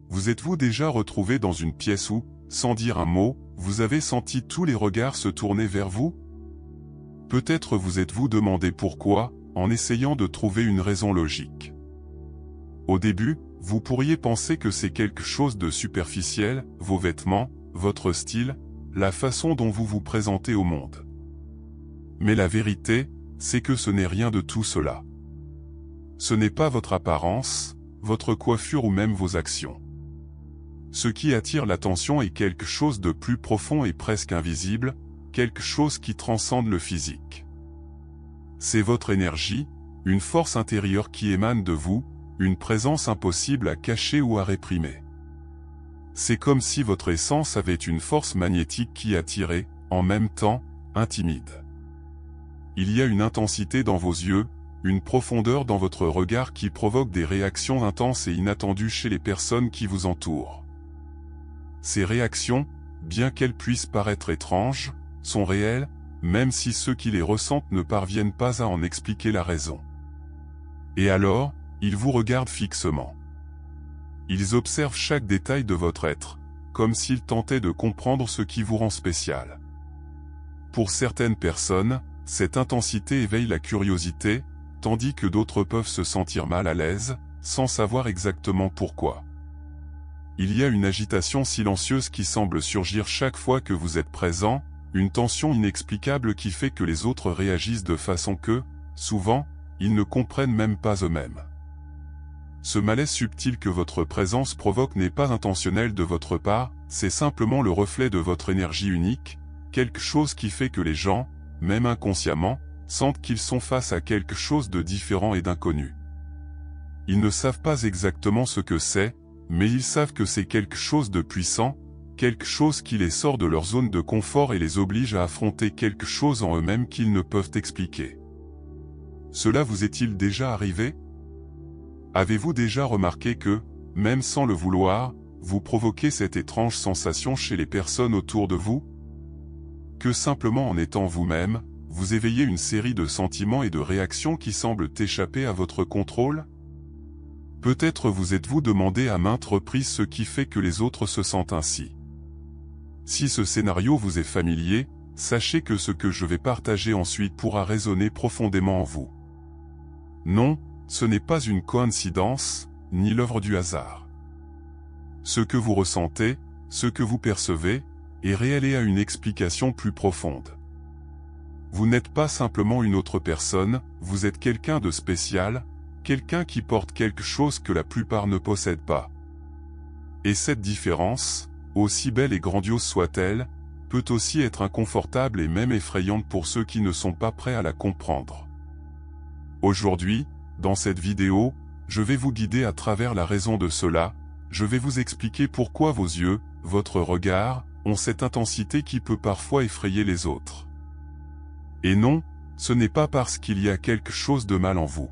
Vous êtes-vous déjà retrouvé dans une pièce où, sans dire un mot, vous avez senti tous les regards se tourner vers vous? Peut-être vous êtes-vous demandé pourquoi, en essayant de trouver une raison logique. Au début, vous pourriez penser que c'est quelque chose de superficiel, vos vêtements, votre style, la façon dont vous vous présentez au monde. Mais la vérité, c'est que ce n'est rien de tout cela. Ce n'est pas votre apparence, votre coiffure ou même vos actions. Ce qui attire l'attention est quelque chose de plus profond et presque invisible, quelque chose qui transcende le physique. C'est votre énergie, une force intérieure qui émane de vous, une présence impossible à cacher ou à réprimer. C'est comme si votre essence avait une force magnétique qui attirait, en même temps, intimide. Il y a une intensité dans vos yeux, une profondeur dans votre regard qui provoque des réactions intenses et inattendues chez les personnes qui vous entourent. Ces réactions, bien qu'elles puissent paraître étranges, sont réelles, même si ceux qui les ressentent ne parviennent pas à en expliquer la raison. Et alors, ils vous regardent fixement. Ils observent chaque détail de votre être, comme s'ils tentaient de comprendre ce qui vous rend spécial. Pour certaines personnes, cette intensité éveille la curiosité, tandis que d'autres peuvent se sentir mal à l'aise, sans savoir exactement pourquoi. Il y a une agitation silencieuse qui semble surgir chaque fois que vous êtes présent, une tension inexplicable qui fait que les autres réagissent de façon que, souvent, ils ne comprennent même pas eux-mêmes. Ce malaise subtil que votre présence provoque n'est pas intentionnel de votre part, c'est simplement le reflet de votre énergie unique, quelque chose qui fait que les gens, même inconsciemment, sentent qu'ils sont face à quelque chose de différent et d'inconnu. Ils ne savent pas exactement ce que c'est, mais ils savent que c'est quelque chose de puissant, quelque chose qui les sort de leur zone de confort et les oblige à affronter quelque chose en eux-mêmes qu'ils ne peuvent expliquer. Cela vous est-il déjà arrivé? Avez-vous déjà remarqué que, même sans le vouloir, vous provoquez cette étrange sensation chez les personnes autour de vous? Que simplement en étant vous-même, vous éveillez une série de sentiments et de réactions qui semblent échapper à votre contrôle? Peut-être vous êtes-vous demandé à maintes reprises ce qui fait que les autres se sentent ainsi. Si ce scénario vous est familier, sachez que ce que je vais partager ensuite pourra résonner profondément en vous. Non, ce n'est pas une coïncidence, ni l'œuvre du hasard. Ce que vous ressentez, ce que vous percevez, est réel et a une explication plus profonde. Vous n'êtes pas simplement une autre personne, vous êtes quelqu'un de spécial, quelqu'un qui porte quelque chose que la plupart ne possèdent pas. Et cette différence, aussi belle et grandiose soit-elle, peut aussi être inconfortable et même effrayante pour ceux qui ne sont pas prêts à la comprendre. Aujourd'hui, dans cette vidéo, je vais vous guider à travers la raison de cela, je vais vous expliquer pourquoi vos yeux, votre regard, ont cette intensité qui peut parfois effrayer les autres. Et non, ce n'est pas parce qu'il y a quelque chose de mal en vous.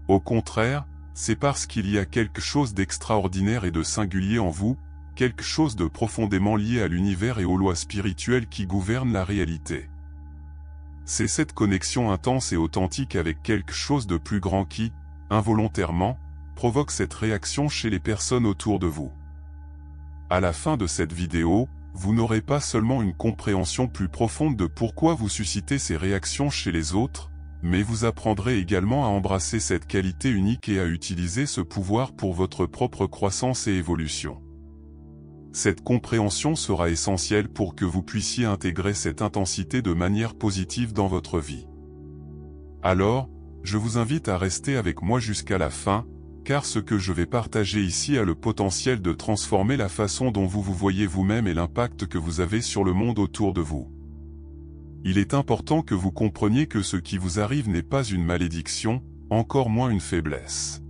Au contraire, c'est parce qu'il y a quelque chose d'extraordinaire et de singulier en vous, quelque chose de profondément lié à l'univers et aux lois spirituelles qui gouvernent la réalité. C'est cette connexion intense et authentique avec quelque chose de plus grand qui, involontairement, provoque cette réaction chez les personnes autour de vous. À la fin de cette vidéo, vous n'aurez pas seulement une compréhension plus profonde de pourquoi vous suscitez ces réactions chez les autres, mais vous apprendrez également à embrasser cette qualité unique et à utiliser ce pouvoir pour votre propre croissance et évolution. Cette compréhension sera essentielle pour que vous puissiez intégrer cette intensité de manière positive dans votre vie. Alors, je vous invite à rester avec moi jusqu'à la fin, car ce que je vais partager ici a le potentiel de transformer la façon dont vous vous voyez vous-même et l'impact que vous avez sur le monde autour de vous. Il est important que vous compreniez que ce qui vous arrive n'est pas une malédiction, encore moins une faiblesse.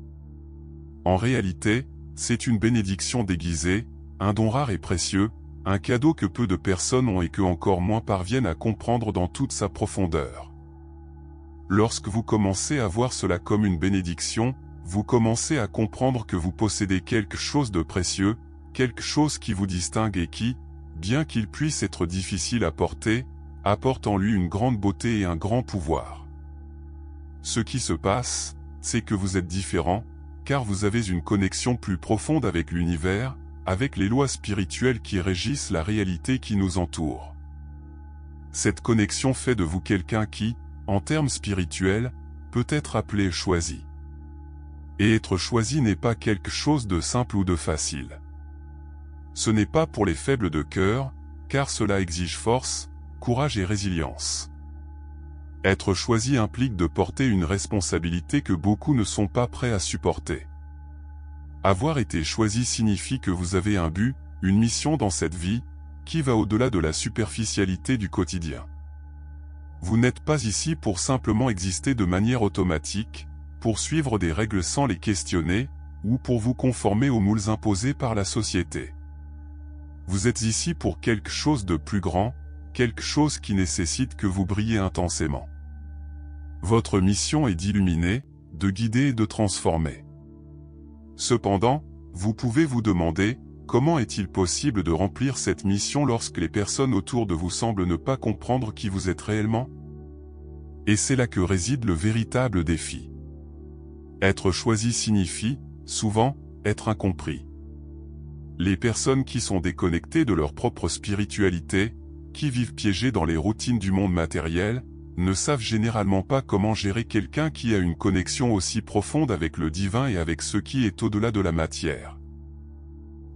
En réalité, c'est une bénédiction déguisée, un don rare et précieux, un cadeau que peu de personnes ont et que encore moins parviennent à comprendre dans toute sa profondeur. Lorsque vous commencez à voir cela comme une bénédiction, vous commencez à comprendre que vous possédez quelque chose de précieux, quelque chose qui vous distingue et qui, bien qu'il puisse être difficile à porter, apporte en lui une grande beauté et un grand pouvoir. Ce qui se passe, c'est que vous êtes différent, car vous avez une connexion plus profonde avec l'univers, avec les lois spirituelles qui régissent la réalité qui nous entoure. Cette connexion fait de vous quelqu'un qui, en termes spirituels, peut être appelé choisi. Et être choisi n'est pas quelque chose de simple ou de facile. Ce n'est pas pour les faibles de cœur, car cela exige force, courage et résilience. Être choisi implique de porter une responsabilité que beaucoup ne sont pas prêts à supporter. Avoir été choisi signifie que vous avez un but, une mission dans cette vie, qui va au-delà de la superficialité du quotidien. Vous n'êtes pas ici pour simplement exister de manière automatique, pour suivre des règles sans les questionner, ou pour vous conformer aux moules imposés par la société. Vous êtes ici pour quelque chose de plus grand, quelque chose qui nécessite que vous brillez intensément. Votre mission est d'illuminer, de guider et de transformer. Cependant, vous pouvez vous demander, comment est-il possible de remplir cette mission lorsque les personnes autour de vous semblent ne pas comprendre qui vous êtes réellement? Et c'est là que réside le véritable défi. Être choisi signifie, souvent, être incompris. Les personnes qui sont déconnectées de leur propre spiritualité, qui vivent piégées dans les routines du monde matériel, ne savent généralement pas comment gérer quelqu'un qui a une connexion aussi profonde avec le divin et avec ce qui est au-delà de la matière.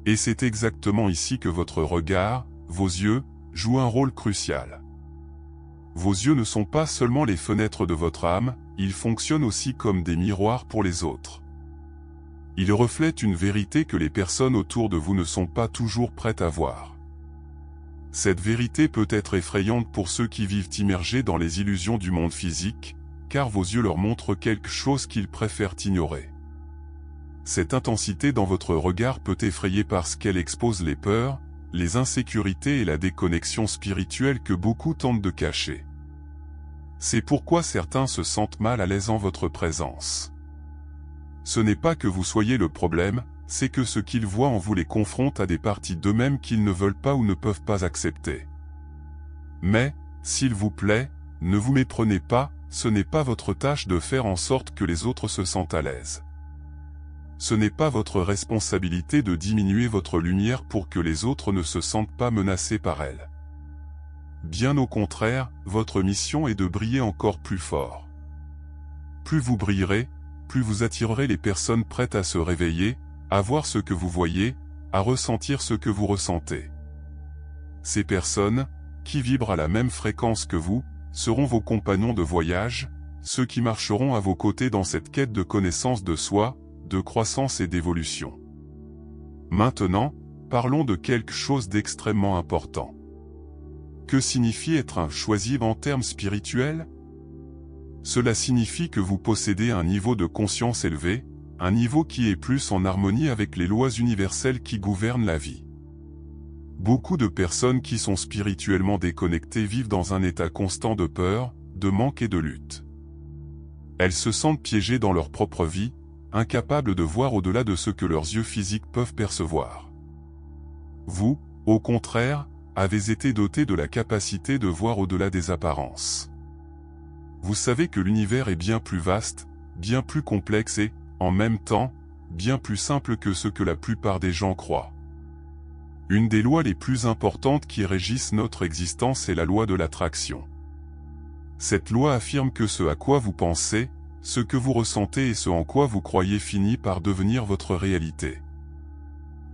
Et c'est exactement ici que votre regard, vos yeux, jouent un rôle crucial. Vos yeux ne sont pas seulement les fenêtres de votre âme, ils fonctionnent aussi comme des miroirs pour les autres. Ils reflètent une vérité que les personnes autour de vous ne sont pas toujours prêtes à voir. Cette vérité peut être effrayante pour ceux qui vivent immergés dans les illusions du monde physique, car vos yeux leur montrent quelque chose qu'ils préfèrent ignorer. Cette intensité dans votre regard peut effrayer parce qu'elle expose les peurs, les insécurités et la déconnexion spirituelle que beaucoup tentent de cacher. C'est pourquoi certains se sentent mal à l'aise en votre présence. Ce n'est pas que vous soyez le problème, c'est que ce qu'ils voient en vous les confronte à des parties d'eux-mêmes qu'ils ne veulent pas ou ne peuvent pas accepter. Mais, s'il vous plaît, ne vous méprenez pas, ce n'est pas votre tâche de faire en sorte que les autres se sentent à l'aise. Ce n'est pas votre responsabilité de diminuer votre lumière pour que les autres ne se sentent pas menacés par elle. Bien au contraire, votre mission est de briller encore plus fort. Plus vous brillerez, plus vous attirerez les personnes prêtes à se réveiller, à voir ce que vous voyez, à ressentir ce que vous ressentez. Ces personnes, qui vibrent à la même fréquence que vous, seront vos compagnons de voyage, ceux qui marcheront à vos côtés dans cette quête de connaissance de soi, de croissance et d'évolution. Maintenant, parlons de quelque chose d'extrêmement important. Que signifie être un choisi en termes spirituels? Cela signifie que vous possédez un niveau de conscience élevé, un niveau qui est plus en harmonie avec les lois universelles qui gouvernent la vie. Beaucoup de personnes qui sont spirituellement déconnectées vivent dans un état constant de peur, de manque et de lutte. Elles se sentent piégées dans leur propre vie, incapables de voir au-delà de ce que leurs yeux physiques peuvent percevoir. Vous, au contraire, avez été doté de la capacité de voir au-delà des apparences. Vous savez que l'univers est bien plus vaste, bien plus complexe et, en même temps, bien plus simple que ce que la plupart des gens croient. Une des lois les plus importantes qui régissent notre existence est la loi de l'attraction. Cette loi affirme que ce à quoi vous pensez, ce que vous ressentez et ce en quoi vous croyez finit par devenir votre réalité.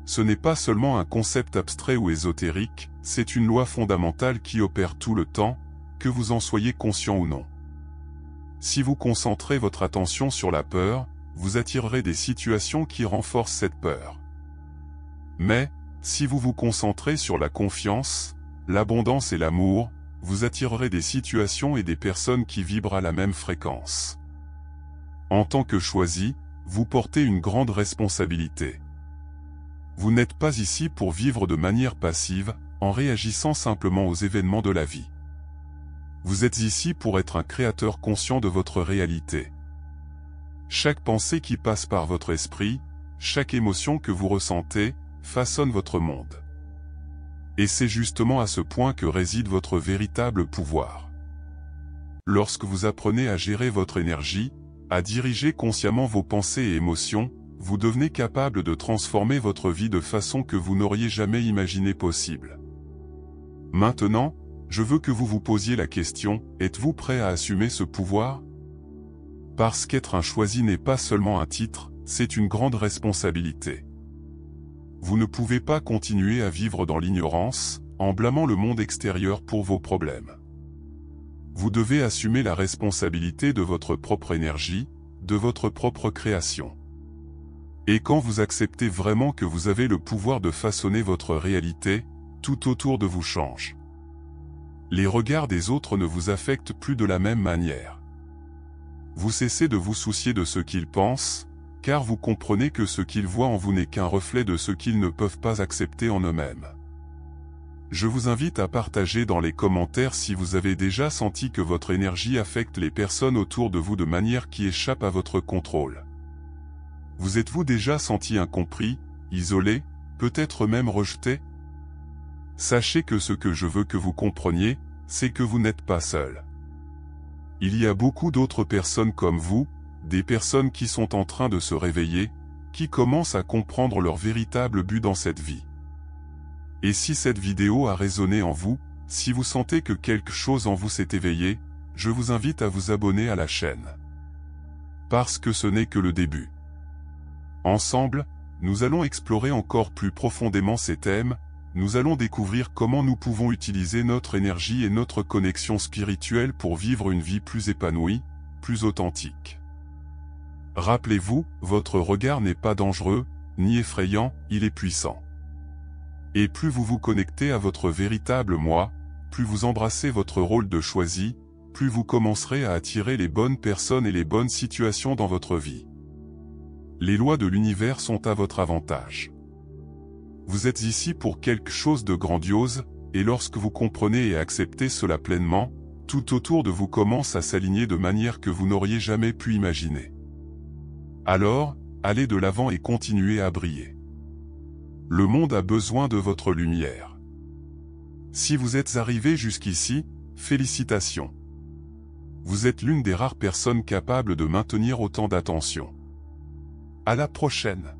Ce n'est pas seulement un concept abstrait ou ésotérique, c'est une loi fondamentale qui opère tout le temps, que vous en soyez conscient ou non. Si vous concentrez votre attention sur la peur, vous attirerez des situations qui renforcent cette peur. Mais, si vous vous concentrez sur la confiance, l'abondance et l'amour, vous attirerez des situations et des personnes qui vibrent à la même fréquence. En tant que choisi, vous portez une grande responsabilité. Vous n'êtes pas ici pour vivre de manière passive, en réagissant simplement aux événements de la vie. Vous êtes ici pour être un créateur conscient de votre réalité. Chaque pensée qui passe par votre esprit, chaque émotion que vous ressentez, façonne votre monde. Et c'est justement à ce point que réside votre véritable pouvoir. Lorsque vous apprenez à gérer votre énergie, à diriger consciemment vos pensées et émotions, vous devenez capable de transformer votre vie de façon que vous n'auriez jamais imaginé possible. Maintenant, je veux que vous vous posiez la question, êtes-vous prêt à assumer ce pouvoir? Parce qu'être un choisi n'est pas seulement un titre, c'est une grande responsabilité. Vous ne pouvez pas continuer à vivre dans l'ignorance, en blâmant le monde extérieur pour vos problèmes. Vous devez assumer la responsabilité de votre propre énergie, de votre propre création. Et quand vous acceptez vraiment que vous avez le pouvoir de façonner votre réalité, tout autour de vous change. Les regards des autres ne vous affectent plus de la même manière. Vous cessez de vous soucier de ce qu'ils pensent, car vous comprenez que ce qu'ils voient en vous n'est qu'un reflet de ce qu'ils ne peuvent pas accepter en eux-mêmes. Je vous invite à partager dans les commentaires si vous avez déjà senti que votre énergie affecte les personnes autour de vous de manière qui échappe à votre contrôle. Vous êtes-vous déjà senti incompris, isolé, peut-être même rejeté? Sachez que ce que je veux que vous compreniez, c'est que vous n'êtes pas seul. Il y a beaucoup d'autres personnes comme vous, des personnes qui sont en train de se réveiller, qui commencent à comprendre leur véritable but dans cette vie. Et si cette vidéo a résonné en vous, si vous sentez que quelque chose en vous s'est éveillé, je vous invite à vous abonner à la chaîne. Parce que ce n'est que le début. Ensemble, nous allons explorer encore plus profondément ces thèmes, nous allons découvrir comment nous pouvons utiliser notre énergie et notre connexion spirituelle pour vivre une vie plus épanouie, plus authentique. Rappelez-vous, votre regard n'est pas dangereux, ni effrayant, il est puissant. Et plus vous vous connectez à votre véritable moi, plus vous embrassez votre rôle de choisi, plus vous commencerez à attirer les bonnes personnes et les bonnes situations dans votre vie. Les lois de l'univers sont à votre avantage. Vous êtes ici pour quelque chose de grandiose, et lorsque vous comprenez et acceptez cela pleinement, tout autour de vous commence à s'aligner de manière que vous n'auriez jamais pu imaginer. Alors, allez de l'avant et continuez à briller. Le monde a besoin de votre lumière. Si vous êtes arrivé jusqu'ici, félicitations. Vous êtes l'une des rares personnes capables de maintenir autant d'attention. À la prochaine.